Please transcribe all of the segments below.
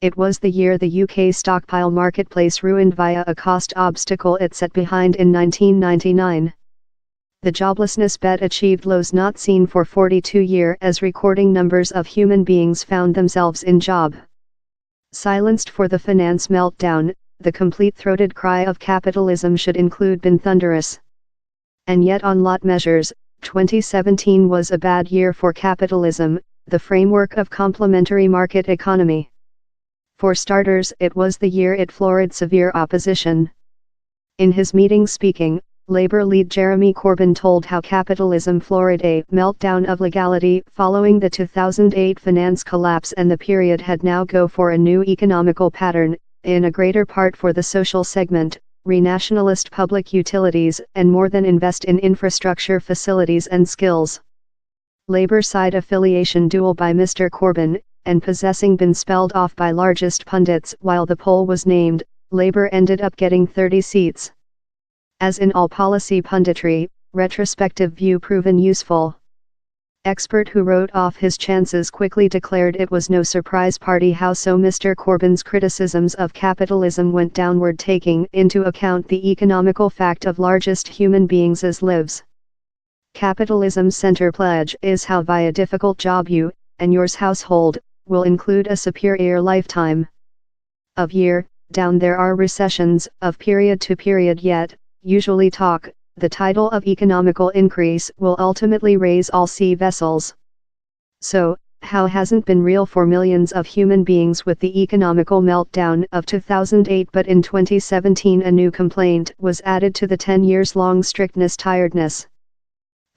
It was the year the UK stockpile marketplace ruined via a cost obstacle it set behind in 1999. The joblessness bet achieved lows not seen for 42 years as recording numbers of human beings found themselves in job. Silenced for the finance meltdown, the complete-throated cry of capitalism should include been thunderous. And yet on lot measures, 2017 was a bad year for capitalism, the framework of complementary market economy. For starters, it was the year it floored severe opposition. In his meeting speaking, Labour lead Jeremy Corbyn told how capitalism floored a meltdown of legality following the 2008 finance collapse, and the period had now go for a new economical pattern, in a greater part for the social segment, renationalist public utilities, and more than invest in infrastructure facilities and skills. Labour side affiliation dual by Mr. Corbyn, and possessing been spelled off by largest pundits while the poll was named, Labour ended up getting 30 seats. As in all policy punditry, retrospective view proven useful. Expert who wrote off his chances quickly declared it was no surprise party how so Mr. Corbyn's criticisms of capitalism went downward, taking into account the economical fact of largest human beings as lives. Capitalism's center pledge is how via difficult job you, and yours household, will include a superior lifetime of year, down there are recessions, of period to period yet, usually talk, the title of economical increase will ultimately raise all sea vessels. So, how hasn't been real for millions of human beings with the economical meltdown of 2008, but in 2017 a new complaint was added to the 10 years long strictness tiredness.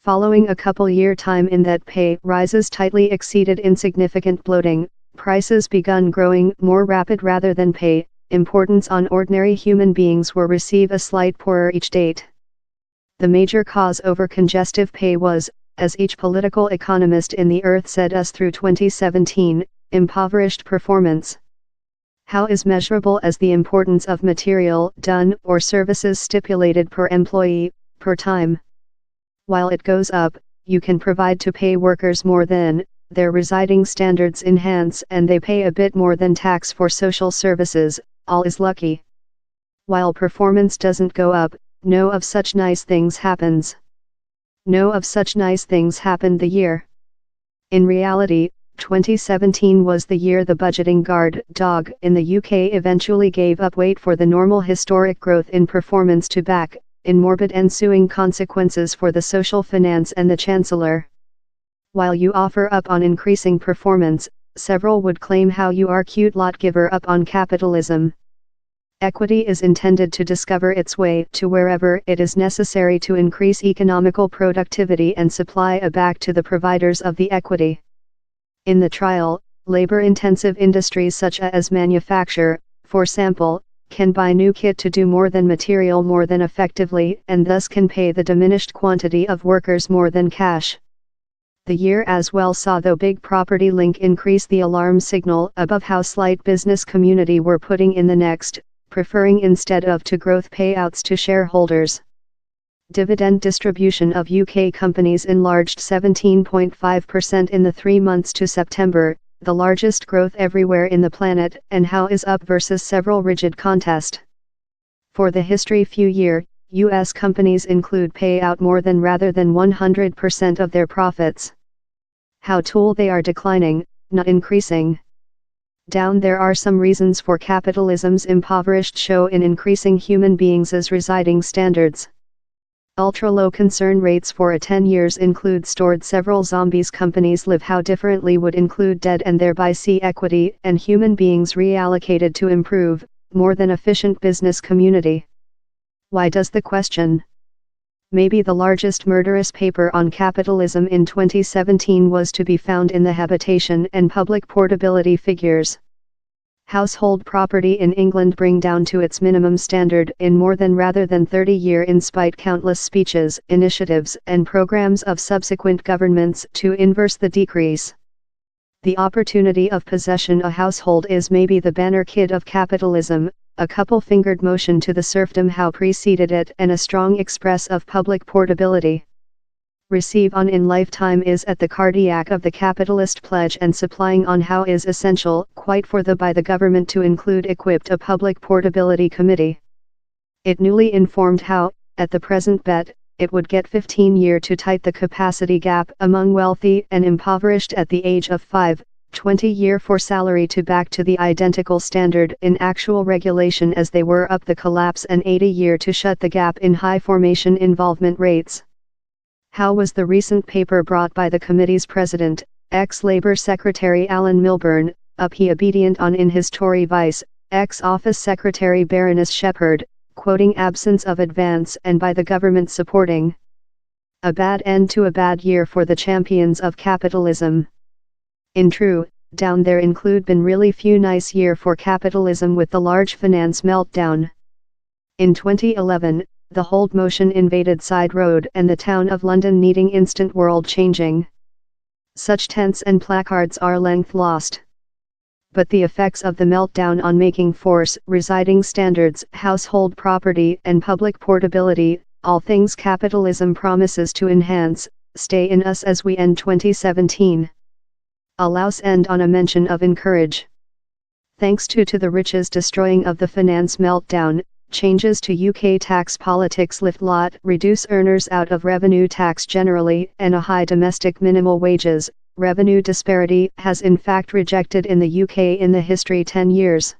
Following a couple-year time in that pay rises tightly exceeded insignificant bloating, prices begun growing more rapid rather than pay, importance on ordinary human beings were receive a slight poorer each date. The major cause over congestive pay was, as each political economist in the earth said us through 2017, impoverished performance. How is measurable as the importance of material done or services stipulated per employee, per time. While it goes up, you can provide to pay workers more than their residing standards enhance, and they pay a bit more than tax for social services, all is lucky. While performance doesn't go up, no of such nice things happens. No of such nice things happened the year. In reality, 2017 was the year the budgeting guard dog in the UK eventually gave up weight for the normal historic growth in performance to back in morbid ensuing consequences for the social finance and the Chancellor. While you offer up on increasing performance, several would claim how you are cute lot giver up on capitalism. Equity is intended to discover its way to wherever it is necessary to increase economical productivity and supply a back to the providers of the equity. In the trial, labor-intensive industries such as manufacture, for example, can buy new kit to do more than material more than effectively, and thus can pay the diminished quantity of workers more than cash. The year as well saw the big property link increase the alarm signal above how slight business community were putting in the next, preferring instead of to growth payouts to shareholders. Dividend distribution of UK companies enlarged 17.5% in the 3 months to September, the largest growth everywhere in the planet, and how is up versus several rigid contest. For the history few year, US companies include payout more than rather than 100% of their profits. How tool they are declining, not increasing. Down there are some reasons for capitalism's impoverished show in increasing human beings' residing standards. Ultra-low concern rates for a 10 years include stored several zombies companies live how differently would include dead and thereby see equity and human beings reallocated to improve, more than efficient business community. Why does the question? Maybe the largest murderous paper on capitalism in 2017 was to be found in the habitation and public portability figures. Household property in England bring down to its minimum standard in more than rather than 30 years in spite countless speeches, initiatives and programs of subsequent governments to inverse the decrease. The opportunity of possession a household is maybe the banner kid of capitalism, a couple-fingered motion to the serfdom how preceded it and a strong express of public portability. receive on in lifetime is at the cardiac of the capitalist pledge and supplying on how is essential quite for the by the government to include equipped a public portability committee. It newly informed how, at the present bet, it would get 15 year to tight the capacity gap among wealthy and impoverished at the age of 20 year for salary to back to the identical standard in actual regulation as they were up the collapse and 80 year to shut the gap in high formation involvement rates. How was the recent paper brought by the committee's president, ex-Labour Secretary Alan Milburn, up he obedient on in his Tory vice, ex-Office Secretary Baroness Shepherd, quoting absence of advance and by the government supporting a bad end to a bad year for the champions of capitalism. In true, down there include been really few nice year for capitalism with the large finance meltdown. In 2011, the hold motion invaded Side Road and the town of London needing instant world changing. Such tents and placards are length lost. But the effects of the meltdown on making force, residing standards, household property and public portability, all things capitalism promises to enhance, stay in us as we end 2017. Allows end on a mention of encourage. Thanks to the riches destroying of the finance meltdown, changes to UK tax politics lift lot reduce earners out of revenue tax generally and a high domestic minimal wages, revenue disparity has in fact rejected in the UK in the history 10 years.